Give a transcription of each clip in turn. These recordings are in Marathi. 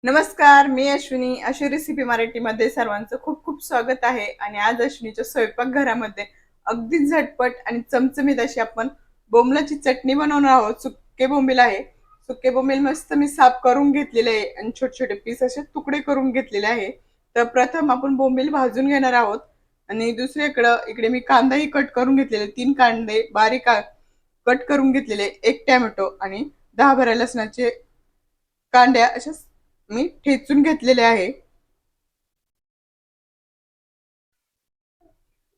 नमस्कार, मी अश्विनी. अशी रेसिपी मराठीमध्ये सर्वांचं खूप खूप स्वागत आहे. आणि आज अश्विनीच्या स्वयंपाकघरामध्ये अगदी झटपट आणि चमचमीत अशी आपण बोंबलाची चटणी बनवणार आहोत. सुके बोंबील आहे. सुके बोंबील मस्त मी साफ करून घेतलेले आहे आणि छोटे छोटे पीस असे तुकडे करून घेतलेले आहे. तर प्रथम आपण बोंबील भाजून घेणार आहोत आणि दुसरीकडं इकडे मी कांदाही कट करून घेतलेले, 3 कांदे बारीक कट करून घेतलेले, 1 टोमॅटो आणि 10-12 लसणाचे कांड्या अशा मी ठेचून घेतलेले आहे.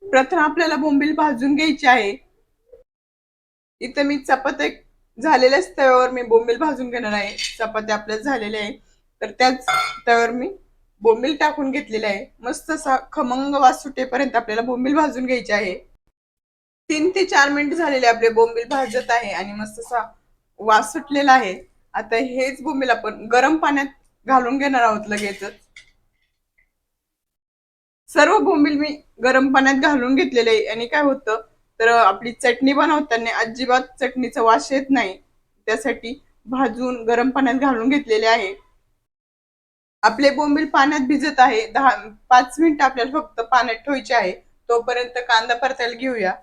प्रथम आपल्याला बोंबील भाजून घ्यायची आहे. इथे मी चपात्या झालेल्याच तव्यावर मी बोंबील भाजून घेणार आहे. चपात्या आपल्या झालेल्या आहे. तर त्याच तव्यावर मी बोंबील टाकून घेतलेले आहे. मस्त असा खमंग वास सुटेपर्यंत आपल्याला बोंबील भाजून घ्यायचे आहे. 3 ते 4 मिनिट झालेले आपले बोंबील भाजत आहे आणि मस्त असा वास सुटलेला आहे. आता हेच बोंबील आपण गरम पाण्यात घालून घेणार आहोत लगेचच. सर्व बोंबील मी गरम पाण्यात घालून घेतलेले आहे आणि काय होतं तर आपली चटणी बनवताना अजिबात चटणीचा वास येत नाही. त्यासाठी भाजून गरम पाण्यात घालून घेतलेले आहे. आपले बोंबील पाण्यात भिजत आहे. 5 मिनिट आपल्याला फक्त पाण्यात ठेवायचे आहे. तोपर्यंत कांदा परतायला घेऊया.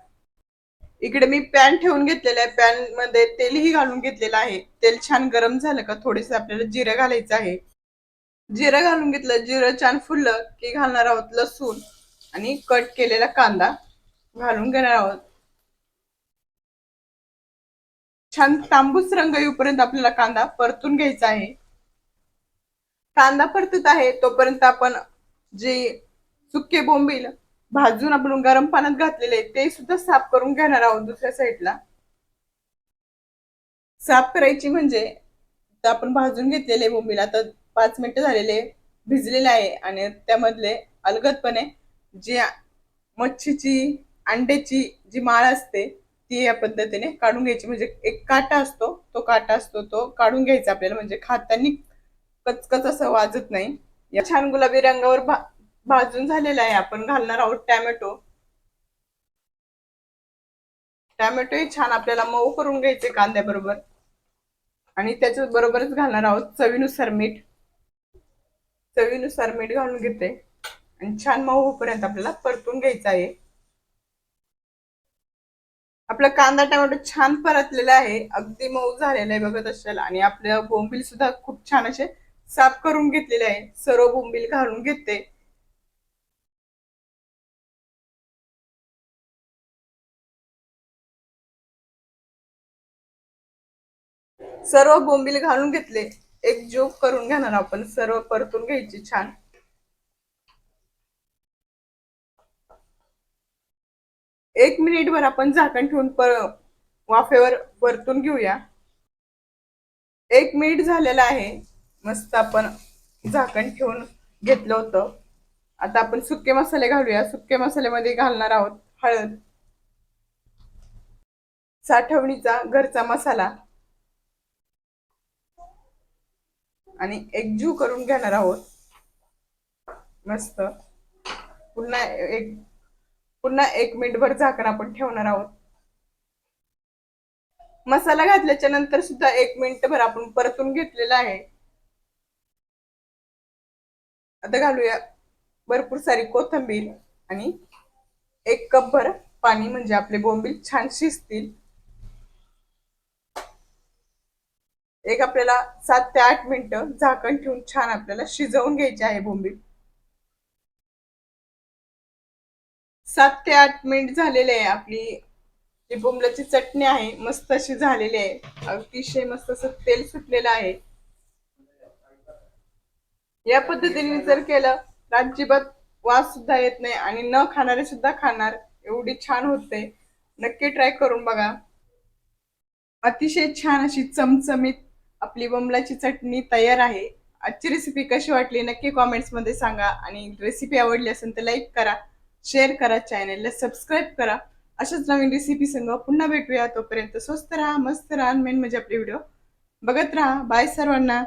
इकडे मी पॅन ठेवून घेतलेला आहे. पॅन मध्ये तेलही घालून घेतलेलं आहे. तेल छान गरम झालं का थोडेसे आपल्याला जिरे घालायचं आहे. जिरं घालून घेतलं. जिरं छान फुललं की घालणार आहोत लसूण आणि कट केलेला कांदा घालून घेणार आहोत. छान तांबूस रंग येऊपर्यंत आपल्याला कांदा परतून घ्यायचा आहे. कांदा परतत आहे तोपर्यंत आपण जे सुके बोंबील भाजून आपण गरम पाण्यात घातलेले ते सुद्धा साफ करून घेणार आहोत. दुसऱ्या साईडला साफ करायची म्हणजे आपण भाजून घेतलेले बोंबील आता 5 मिनिटं झालेले भिजलेले आहे आणि त्यामधले अलगदपणे जी मच्छीची अंड्याची जी माळ असते ती या पद्धतीने काढून घ्यायची. म्हणजे एक काटा असतो, तो काढून घ्यायचा आपल्याला, म्हणजे खाताना कचकच असं वाजत नाही. या छान गुलाबी रंगावर भाजून झालेला आहे. आपण घालणार आहोत टॅमॅटो. टॅमॅटोही छान आपल्याला मऊ करून घ्यायचे कांद्याबरोबर आणि त्याच्या बरोबरच घालणार आहोत चवीनुसार मीठ. चवीनुसार मीठ घालून घेते आणि छान मऊ होईपर्यंत आपल्याला परतून घ्यायचा आहे. आपला कांदा टोमॅटो छान परतलेला आहे. अगदी मऊ झालेला आहे बघत असाल. आणि आपल्या बोंबील सुद्धा खूप छान असे साफ करून घेतलेले आहे. सर्व बोंबील घालून घेते. सर्व बोंबील घालून घेतले. एक जोक करून घेणार आपण, सर्व परतून घ्यायची छान. 1 मिनिटभर आपण झाकण ठेवून वाफेवर परतून घेऊया. 1 मिनिट झालेला आहे. मस्त आपण झाकण ठेवून घेतलं होतं. आता आपण सुके मसाले घालूया. सुके मसाल्यामध्ये घालणार आहोत हळद, साठवणीचा घरचा मसाला आणि एकजीव करून घेणार आहोत. मस्त पुन्हा एक पुन्हा 1 मिनिटभर झाकण आपण ठेवणार आहोत. मसाला घातल्याच्या नंतर सुद्धा 1 मिनिटभर आपण परतून घेतलेला आहे. आता घालूया भरपूर सारी कोथिंबीर आणि 1 कप पाणी, म्हणजे आपले बोंबील छान शिजतील. एक आपल्याला 7 ते 8 मिनिटं झाकण ठेवून छान आपल्याला शिजवून घ्यायचे आहे बोंबील. 7 ते 8 मिनिट झालेले आहे. आपली जी बोंबलाची चटणी आहे मस्त अशी झालेली आहे. अतिशय मस्त असं तेल सुटलेलं आहे. या पद्धतीने जर केलं तर अजिबात वास सुद्धा येत नाही आणि न खाणारे सुद्धा खाणार एवढी छान होते. नक्की ट्राय करून बघा. अतिशय छान अशी चमचमीत आपली बोंबलाची चटणी तयार आहे. आजची रेसिपी कशी वाटली नक्की कॉमेंट्स मध्ये सांगा. आणि रेसिपी आवडली असेल तर लाईक करा, शेअर करा, चॅनलला सबस्क्राईब करा. अशाच नवीन रेसिपी संग पुन्हा भेटूया. तोपर्यंत स्वस्त राहा, मस्त राहा, मेन म्हणजे आपले व्हिडिओ बघत राहा. बाय सर्वांना.